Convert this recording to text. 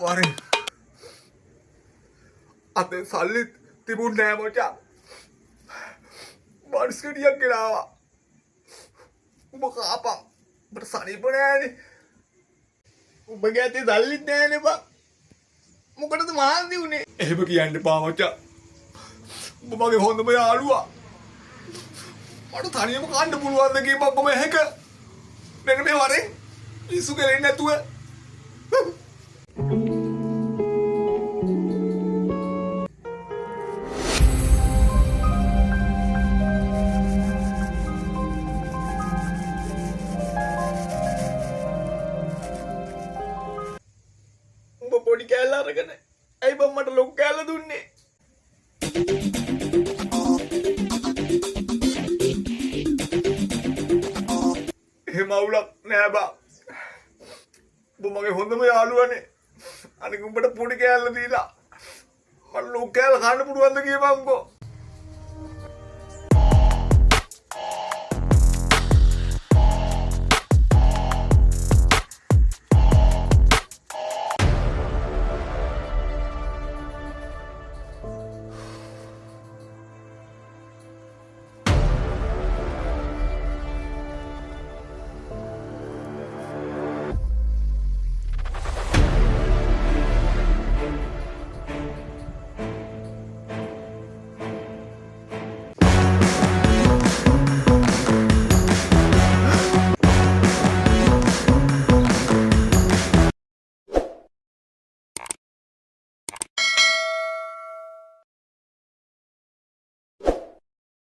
වරේ අතේ සල්ලිත් තිබුණේ නෑ මචං. බර්ස්කඩියක් ගෙනාවා. උඹ කාපා. උඹට සනීප නෑනේ. උඹගේ අතේ සල්ලිත් නෑනේ බං. මොකටද මහන්සි උනේ? එහෙම කියන්න එපා මචං. උඹ මගේ හොඳම යාළුවා. මට තනියම කන්න පුළුවන්ද කියපන් ඔබ එහෙක. මෙන්න මේ වරේ පිස්සු කෙරෙන්නේ නැතුව. උඹ පොඩි කෑල්ල අරගෙන ඇයි බං මට ලොකු කෑල්ල දුන්නේ? එහෙම අවුලක් නෑ බා. උඹ මගේ හොඳම යාළුවනේ. අනික උඹට පොඩි කෑල්ල දීලා මට ලොකු කෑල්ල කන්න පුළුවන්ද කියපන්කෝ.